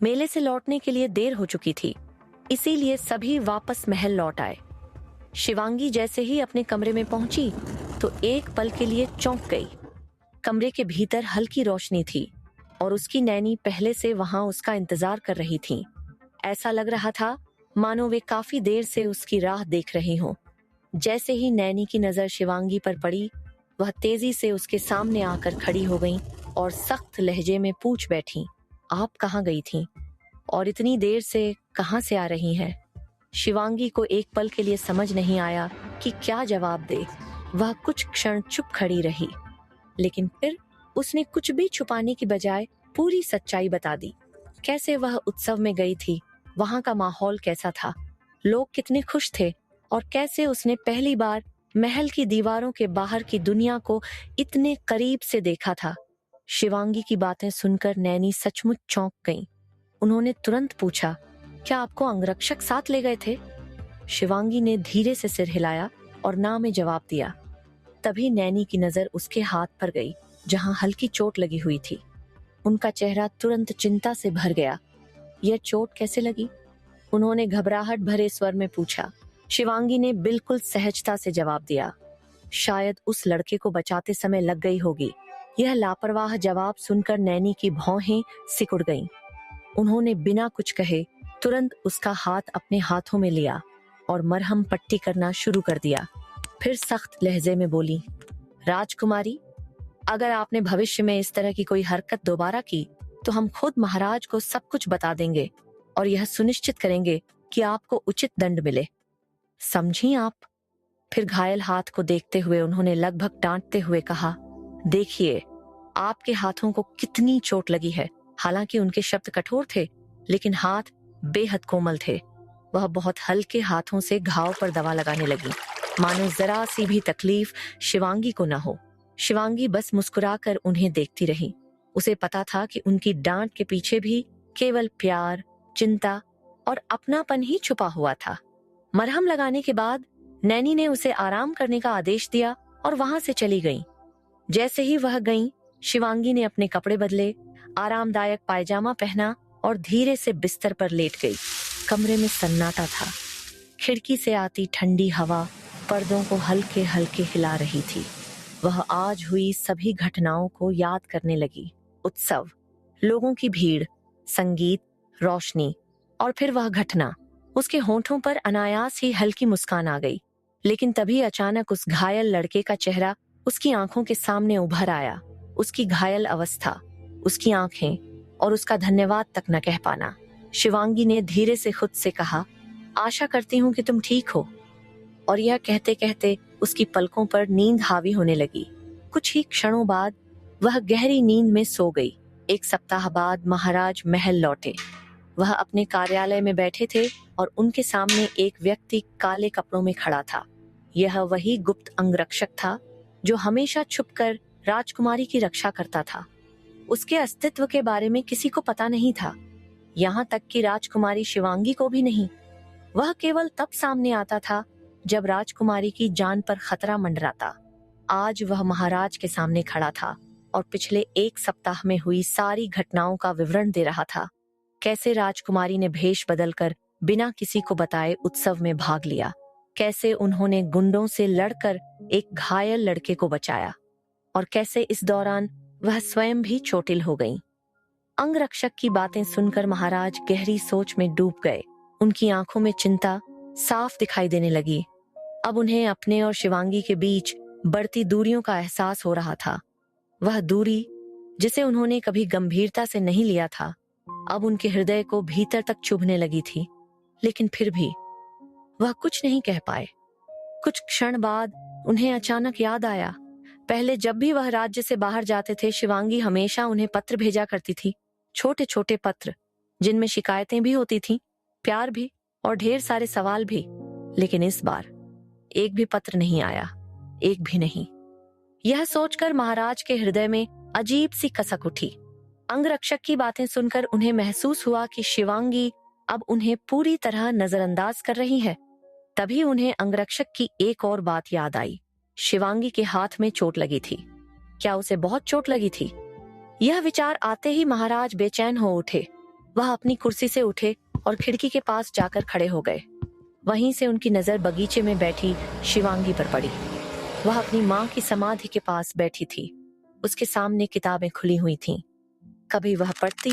मेले से लौटने के लिए देर हो चुकी थी, इसीलिए सभी वापस महल लौट आए। शिवांगी जैसे ही अपने कमरे में पहुंची तो एक पल के लिए चौंक गई। कमरे के भीतर हल्की रोशनी थी और उसकी नैनी पहले से वहां उसका इंतजार कर रही थीं। ऐसा लग रहा था मानो वे काफी देर से उसकी राह देख रही हों। जैसे ही नैनी की नजर शिवांगी पर पड़ी, वह तेजी से उसके सामने आकर खड़ी हो गईं और सख्त लहजे में पूछ बैठी, आप कहाँ गई थीं? और इतनी देर से कहाँ से आ रही हैं? शिवांगी को एक पल के लिए समझ नहीं आया कि क्या जवाब दे। वह कुछ क्षण चुप खड़ी रही, लेकिन फिर उसने कुछ भी छुपाने की बजाय पूरी सच्चाई बता दी। कैसे वह उत्सव में गई थी, वहां का माहौल कैसा था, लोग कितने खुश थे और कैसे उसने पहली बार महल की दीवारों के बाहर की दुनिया को इतने करीब से देखा था। शिवांगी की बातें सुनकर नैनी सचमुच चौंक गईं। उन्होंने तुरंत पूछा, क्या आपको अंगरक्षक साथ ले गए थे? शिवांगी ने धीरे से सिर हिलाया और ना में जवाब दिया। तभी नैनी की नजर उसके हाथ पर गई जहां हल्की चोट लगी हुई थी। उनका चेहरा तुरंत चिंता से भर गया। यह चोट कैसे लगी? उन्होंने घबराहट भरे स्वर में पूछा। शिवांगी ने बिल्कुल सहजता से जवाब दिया, शायद उस लड़के को बचाते समय लग गई होगी। यह लापरवाह जवाब सुनकर नैनी की भौहें सिकुड़ गईं। उन्होंने बिना कुछ कहे तुरंत उसका हाथ अपने हाथों में लिया और मरहम पट्टी करना शुरू कर दिया। फिर सख्त लहजे में बोली, राजकुमारी, अगर आपने भविष्य में इस तरह की कोई हरकत दोबारा की तो हम खुद महाराज को सब कुछ बता देंगे और यह सुनिश्चित करेंगे कि आपको उचित दंड मिले। समझी आप? फिर घायल हाथ को देखते हुए उन्होंने लगभग डांटते हुए कहा, देखिए, आपके हाथों को कितनी चोट लगी है। हालांकि उनके शब्द कठोर थे, लेकिन हाथ बेहद कोमल थे। वह बहुत हल्के हाथों से घाव पर दवा लगाने लगी, मानो जरा सी भी तकलीफ शिवांगी को न हो। शिवांगी बस मुस्कुराकर उन्हें देखती रही। उसे पता था कि उनकी डांट के पीछे भी केवल प्यार, चिंता और अपनापन ही छुपा हुआ था। मरहम लगाने के बाद नैनी ने उसे आराम करने का आदेश दिया और वहां से चली गई। जैसे ही वह गई, शिवांगी ने अपने कपड़े बदले, आरामदायक पायजामा पहना और धीरे से बिस्तर पर लेट गई। कमरे में सन्नाटा था। खिड़की से आती ठंडी हवा पर्दों को हल्के हल्के हिला रही थी। वह आज हुई सभी घटनाओं को याद करने लगी। उत्सव, लोगों की भीड़, संगीत, रोशनी और फिर वह घटना। उसके होंठों पर अनायास ही हल्की मुस्कान आ गई। लेकिन तभी अचानक उस घायल लड़के का चेहरा उसकी आंखों के सामने उभर आया। उसकी घायल अवस्था, उसकी आंखें और उसका धन्यवाद तक न कह पाना। शिवांगी ने धीरे से खुद से कहा, आशा करती हूँ कि तुम ठीक हो। और यह कहते कहते उसकी पलकों पर नींद हावी होने लगी। कुछ ही क्षणों बाद वह गहरी नींद में सो गई। एक सप्ताह बाद महाराज महल लौटे। वह अपने कार्यालय में बैठे थे और उनके सामने एक व्यक्ति काले कपड़ों में खड़ा था। यह वही गुप्त अंगरक्षक था जो हमेशा छुपकर राजकुमारी की रक्षा करता था। उसके अस्तित्व के बारे में किसी को पता नहीं था, यहाँ तक कि राजकुमारी शिवांगी को भी नहीं। वह केवल तब सामने आता था जब राजकुमारी की जान पर खतरा मंडराता। आज वह महाराज के सामने खड़ा था और पिछले एक सप्ताह में हुई सारी घटनाओं का विवरण दे रहा था। कैसे राजकुमारी ने भेष बदलकर बिना किसी को बताए उत्सव में भाग लिया, कैसे उन्होंने गुंडों से लड़कर एक घायल लड़के को बचाया और कैसे इस दौरान वह स्वयं भी चोटिल हो गईं। अंगरक्षक की बातें सुनकर महाराज गहरी सोच में डूब गए। उनकी आंखों में चिंता साफ दिखाई देने लगी। अब उन्हें अपने और शिवांगी के बीच बढ़ती दूरियों का एहसास हो रहा था। वह दूरी जिसे उन्होंने कभी गंभीरता से नहीं लिया था, अब उनके हृदय को भीतर तक चुभने लगी थी। लेकिन फिर भी वह कुछ नहीं कह पाए। कुछ क्षण बाद उन्हें अचानक याद आया, पहले जब भी वह राज्य से बाहर जाते थे, शिवांगी हमेशा उन्हें पत्र भेजा करती थी। छोटे छोटे पत्र जिनमें शिकायतें भी होती थीं, प्यार भी और ढेर सारे सवाल भी। लेकिन इस बार एक भी पत्र नहीं आया, एक भी नहीं। यह सोचकर महाराज के हृदय में अजीब सी कसक उठी। अंगरक्षक की बातें सुनकर उन्हें महसूस हुआ कि शिवांगी अब उन्हें पूरी तरह नजरअंदाज कर रही है। तभी उन्हें अंगरक्षक की एक और बात याद आई। शिवांगी के हाथ में चोट लगी थी। क्या उसे बहुत चोट लगी थी? यह विचार आते ही महाराज बेचैन हो उठे। वह अपनी कुर्सी से उठे और खिड़की के पास जाकर खड़े हो गए। वहीं से उनकी नजर बगीचे में बैठी शिवांगी पर पड़ी। वह अपनी माँ की समाधि के पास बैठी थी। उसके सामने किताबें खुली हुई थीं। कभी वह पढ़ती,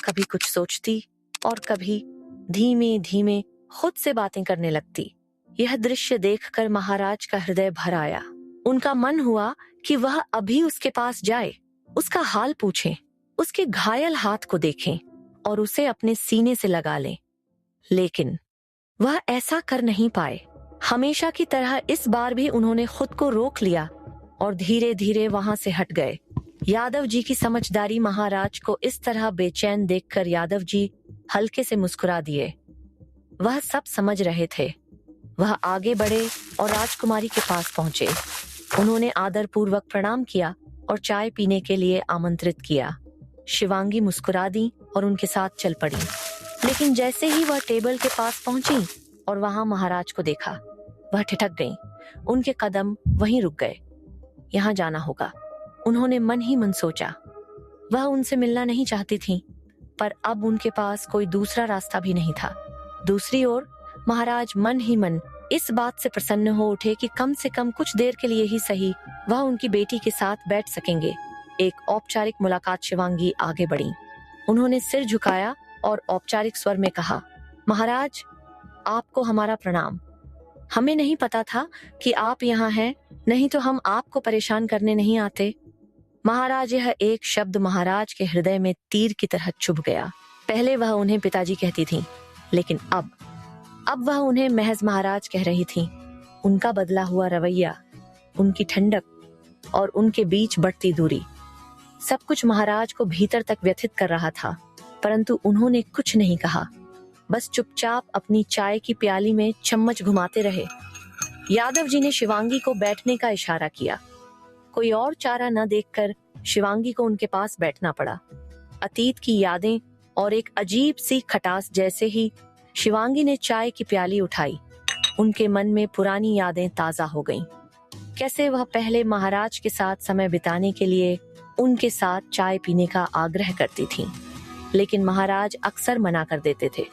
कभी कुछ सोचती और कभी धीमे धीमे खुद से बातें करने लगती। यह दृश्य देखकर महाराज का हृदय भर आया। उनका मन हुआ कि वह अभी उसके पास जाए, उसका हाल पूछें, उसके घायल हाथ को देखें और उसे अपने सीने से लगा लें। लेकिन वह ऐसा कर नहीं पाए। हमेशा की तरह इस बार भी उन्होंने खुद को रोक लिया और धीरे धीरे वहां से हट गए। यादव जी की समझदारी महाराज को इस तरह बेचैन देखकर यादव जी हल्के से मुस्कुरा दिए। वह सब समझ रहे थे। वह आगे बढ़े और राजकुमारी के पास पहुंचे। उन्होंने आदरपूर्वक प्रणाम किया और चाय पीने के लिए आमंत्रित किया। शिवांगी मुस्कुरा दी और उनके साथ चल पड़ी। लेकिन जैसे ही वह टेबल के पास पहुंची और वहां महाराज को देखा, वह ठिठक गईं। उनके कदम वहीं रुक गए। यहाँ जाना होगा, उन्होंने मन ही मन सोचा। वह उनसे मिलना नहीं चाहती थीं, पर अब उनके पास कोई दूसरा रास्ता भी नहीं था। दूसरी ओर महाराज मन ही मन इस बात से प्रसन्न हो उठे कि कम से कम कुछ देर के लिए ही सही वह उनकी बेटी के साथ बैठ सकेंगे। एक औपचारिक मुलाकात शिवांगी आगे बढ़ी। उन्होंने सिर झुकाया और औपचारिक स्वर में कहा, महाराज, आपको हमारा प्रणाम। हमें नहीं पता था कि आप यहाँ हैं, नहीं तो हम आपको परेशान करने नहीं आते। महाराज, यह एक शब्द महाराज के हृदय में तीर की तरह चुभ गया। पहले वह उन्हें पिताजी कहती थीं, लेकिन अब वह उन्हें महज महाराज कह रही थीं। उनका बदला हुआ रवैया, उनकी ठंडक और उनके बीच बढ़ती दूरी, सब कुछ महाराज को भीतर तक व्यथित कर रहा था। परंतु उन्होंने कुछ नहीं कहा, बस चुपचाप अपनी चाय की प्याली में चम्मच घुमाते रहे। यादव जी ने शिवांगी को बैठने का इशारा किया। कोई और चारा न देखकर शिवांगी को उनके पास बैठना पड़ा। अतीत की यादें और एक अजीब सी खटास जैसे ही शिवांगी ने चाय की प्याली उठाई, उनके मन में पुरानी यादें ताजा हो गईं। कैसे वह पहले महाराज के साथ समय बिताने के लिए उनके साथ चाय पीने का आग्रह करती थीं, लेकिन महाराज अक्सर मना कर देते थे।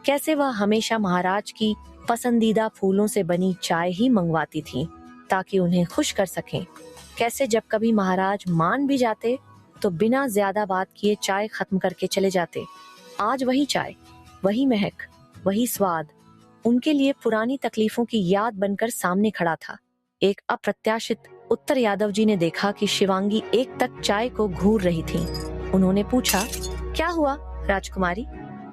कैसे वह हमेशा महाराज की पसंदीदा फूलों से बनी चाय ही मंगवाती थीं ताकि उन्हें खुश कर सकें। कैसे जब कभी महाराज मान भी जाते तो बिना ज्यादा बात किए चाय खत्म करके चले जाते। आज वही चाय, वही महक, वही स्वाद उनके लिए पुरानी तकलीफों की याद बनकर सामने खड़ा था। एक अप्रत्याशित उत्तर यादव जी ने देखा कि शिवांगी एक तक चाय को घूर रही थी। उन्होंने पूछा, क्या हुआ राजकुमारी,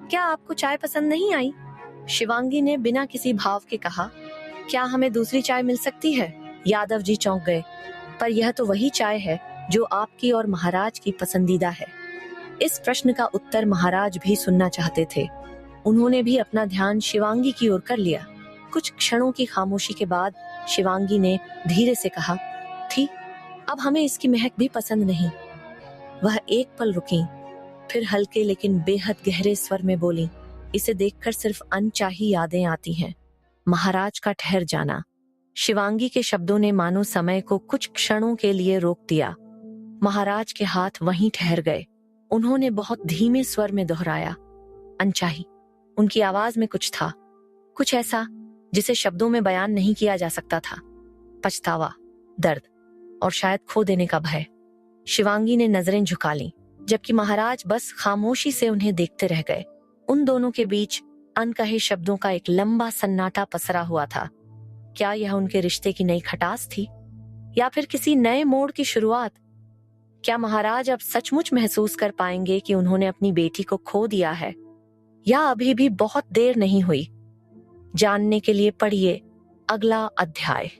क्या आपको चाय पसंद नहीं आई? शिवांगी ने बिना किसी भाव के कहा, क्या हमें दूसरी चाय मिल सकती है? यादव जी चौंक गए, पर यह तो वही चाय है जो आपकी और महाराज की पसंदीदा है। इस प्रश्न का उत्तर महाराज भी सुनना चाहते थे। उन्होंने भी अपना ध्यान शिवांगी की ओर कर लिया। कुछ क्षणों की खामोशी के बाद शिवांगी ने धीरे से कहा, थी, अब हमें इसकी महक भी पसंद नहीं। वह एक पल रुकी, फिर हल्के लेकिन बेहद गहरे स्वर में बोली, इसे देखकर सिर्फ अनचाही यादें आती हैं। महाराज का ठहर जाना। शिवांगी के शब्दों ने मानो समय को कुछ क्षणों के लिए रोक दिया। महाराज के हाथ वहीं ठहर गए। उन्होंने बहुत धीमे स्वर में दोहराया, अनचाही। उनकी आवाज में कुछ था, कुछ ऐसा जिसे शब्दों में बयान नहीं किया जा सकता था। पछतावा, दर्द और शायद खो देने का भय। शिवांगी ने नजरें झुका लीं, जबकि महाराज बस खामोशी से उन्हें देखते रह गए। उन दोनों के बीच अनकहे शब्दों का एक लंबा सन्नाटा पसरा हुआ था। क्या यह उनके रिश्ते की नई खटास थी या फिर किसी नए मोड़ की शुरुआत? क्या महाराज अब सचमुच महसूस कर पाएंगे कि उन्होंने अपनी बेटी को खो दिया है, या अभी भी बहुत देर नहीं हुई? जानने के लिए पढ़िए अगला अध्याय।